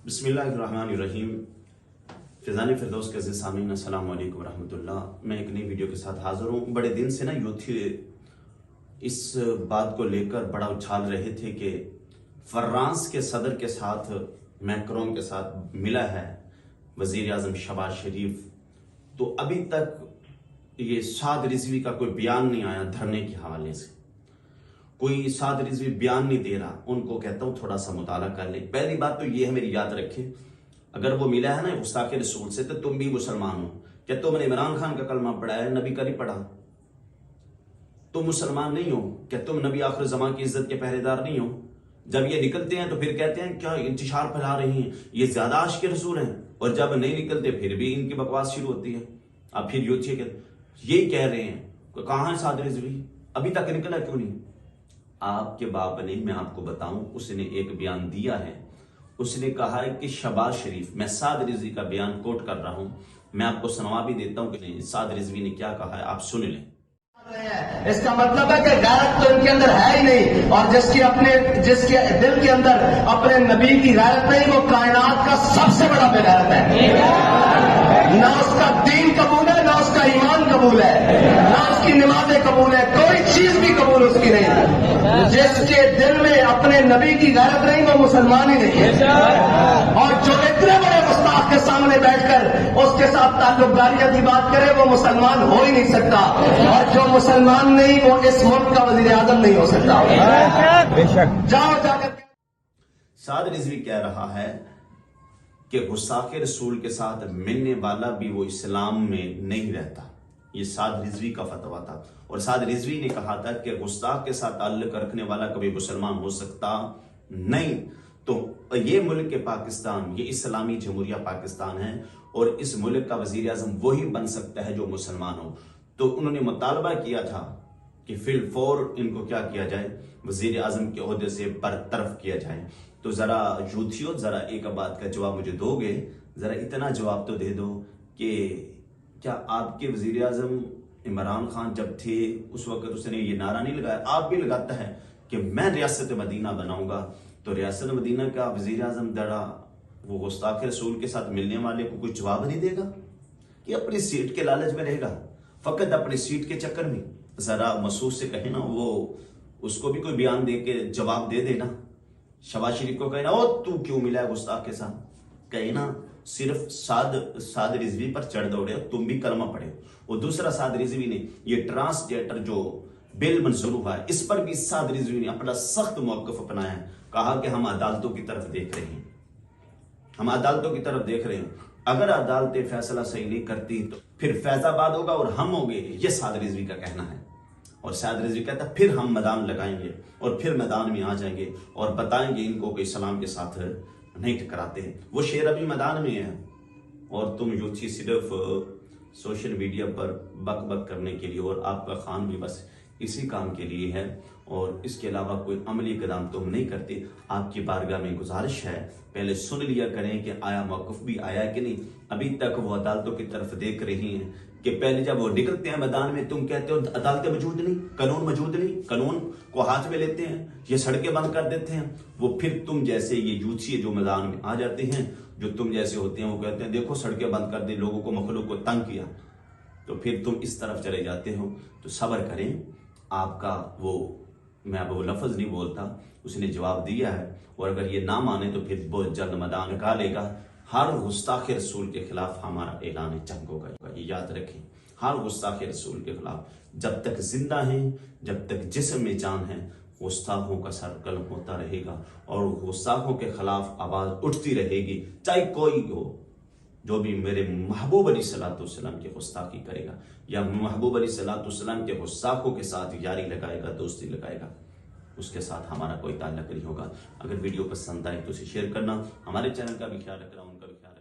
बिस्मिल्लाहिर्रहमानिर्रहीम। फिजान फिरदौस के अज़ीज़ सामीन, अस्सलाम वालेकुम रहमतुल्लाह। मैं एक नई वीडियो के साथ हाज़िर हूँ। बड़े दिन से ना यूथी इस बात को लेकर बड़ा उछाल रहे थे कि फ्रांस के सदर के साथ मैक्रोन के साथ मिला है वज़ीर आज़म शहबाज शरीफ, तो अभी तक ये साद रिजवी का कोई बयान नहीं आया धरने के हवाले से। कोई साद रिजवी बयान नहीं दे रहा। उनको कहता हूँ थोड़ा सा मुताला कर ले। पहली बात तो ये है, मेरी याद रखे, अगर वो मिला है ना गुस्ताखे रसूल से, तो तुम भी मुसलमान हो। क्या तुमने इमरान खान का कलमा पढ़ा है? नबी का नहीं पढ़ा? तुम मुसलमान नहीं हो? क्या तुम नबी आखिर ज़मां की इज्जत के पहरेदार नहीं हो? जब ये निकलते हैं तो फिर कहते हैं क्या इंतशार फैला रही हैं, ये ज्यादा आशिक रसूल हैं, और जब नहीं निकलते फिर भी इनकी बकवास शुरू होती है। अब फिर यही कह रहे हैं कहाँ है साद रिजवी, अभी तक निकला क्यों नहीं? आपके बाप ने, मैं आपको बताऊं, उसने एक बयान दिया है। उसने कहा है कि शहबाज शरीफ, मैं साद रिजवी का बयान कोट कर रहा हूं, मैं आपको सुनवा भी देता हूं कि साद रिजवी ने क्या कहा है, आप सुन लें। इसका मतलब है कि गैरत तो इनके अंदर है ही नहीं, और जिसके दिल के अंदर अपने नबी की गैरत नहीं, वो कायनात का सबसे बड़ा बेगैरत है। ना उसका दीन कबूल है, ना उसका ईमान कबूल है, ना उसकी नमाजें कबूल है, कोई चीज भी कबूल उसकी नहीं। जिसके दिल में अपने नबी की गैरत नहीं, वो मुसलमान ही नहीं है। और जो इतने बड़े गुस्ताख के सामने बैठकर उसके साथ ताल्लुकदारियां की बात करे, वो मुसलमान हो ही नहीं सकता। और जो मुसलमान नहीं, वो इस मुल्क का वजीर आजम नहीं हो सकता। बेशक जाओ जाकर। साद रिजवी कह रहा है कि गुस्ताखे रसूल के साथ मिलने वाला भी वो इस्लाम में नहीं रहता। ये साद रिजवी का फतवा था, और साद रिजवी ने कहा था कि गुस्ताख के साथ ताल्लुक रखने वाला कभी मुसलमान हो सकता नहीं। तो ये मुल्क के पाकिस्तान, ये इस्लामी जमहूरिया पाकिस्तान है, और इस मुल्क का वजीर आजम वही बन सकता है जो मुसलमान हो। तो उन्होंने मुतालबा किया था कि फिल फौर इनको क्या किया जाए, वजीर आजम के ओहदे से बरतरफ किया जाए। तो जरा यूथियों, जरा एक बात का जवाब मुझे दोगे? जरा इतना जवाब तो दे दो कि क्या आपके वजीर आजम इमरान खान जब थे उस वक्त उसने ये नारा नहीं लगाया? आप भी लगाता है कि मैं रियासत मदीना बनाऊंगा, तो रियासत मदीना का वजीर आजम दड़ा वो गुस्ताख रसूल के साथ मिलने वाले को कोई जवाब नहीं देगा कि अपनी सीट के लालच में रहेगा, फकत अपनी सीट के चक्कर में? जरा महसूस से कहे ना, वो उसको भी कोई बयान दे के जवाब दे देना। शहबाज शरीफ को कहे ना, ओ तू क्यों मिला है गुस्ताख के साथ? कहे ना, सिर्फ साद रिजवी पर चढ़ दौड़े, तुम भी कलमा पढ़े। और दूसरा, साद रिजवी ने ये ट्रांसजेंडर जो बिल मंजूर हुआ है, इस पर भी साद रिजवी ने अपना सख्त मौकफ अपनाया है। कहा कि हम अदालतों की तरफ देख रहे हैं, हम अदालतों की तरफ देख रहे हैं। अगर अदालतें फैसला सही नहीं करती तो फिर फैजाबाद होगा और हम होंगे, ये साद रिजवी का कहना है। और साद रिजवी कहता है फिर हम मैदान लगाएंगे, और फिर मैदान में आ जाएंगे और बताएंगे इनको कि इस्लाम के साथ नहीं टकराते हैं। वो शेर अभी मैदान में है, और तुम यूथी सिर्फ सोशल मीडिया पर बक बक करने के लिए, और आपका खान भी बस इसी काम के लिए है, और इसके अलावा कोई अमली इक़दाम तुम नहीं करते। आपकी बारगाह में गुजारिश है, पहले सुन लिया करें कि आया मौक़िफ़ भी आया कि नहीं। अभी तक वो अदालतों की तरफ देख रही हैं कि पहले जब वो निकलते हैं मैदान में, तुम कहते हो अदालतें मौजूद नहीं, कानून मौजूद नहीं, कानून को हाथ में लेते हैं, ये सड़कें बंद कर देते हैं। वो फिर तुम जैसे ये यूथी जो मैदान में आ जाते हैं, जो तुम जैसे होते हैं, वो कहते हैं देखो सड़कें बंद कर दी, लोगों को, मखलूक को तंग किया, तो फिर तुम इस तरफ चले जाते हो। तो सब्र करें। आपका वो, मैं अब वो लफ्ज नहीं बोलता, उसने जवाब दिया है, और अगर ये ना माने तो फिर बहुत जल्द मैदान निकालेगा। हर गुस्ताख रसूल के खिलाफ हमारा ऐलान जंग होगा, ये याद रखें। हर गुस्ताख रसूल के खिलाफ, जब तक जिंदा हैं, जब तक जिस्म में जान है, गुस्ताखों का सर कलम होता रहेगा, और गुस्ताखों के खिलाफ आवाज उठती रहेगी, चाहे कोई हो। जो भी मेरे महबूब अली सल्लल्लाहु की गुस्ताखी करेगा, या महबूब अली सल्लल्लाहु के गुस्ताखों के साथ यारी लगाएगा, दोस्ती लगाएगा, उसके साथ हमारा कोई ताल्लुक नहीं होगा। अगर वीडियो पसंद आए तो उसे शेयर करना, हमारे चैनल का भी ख्याल रखना, उनका भी ख्याल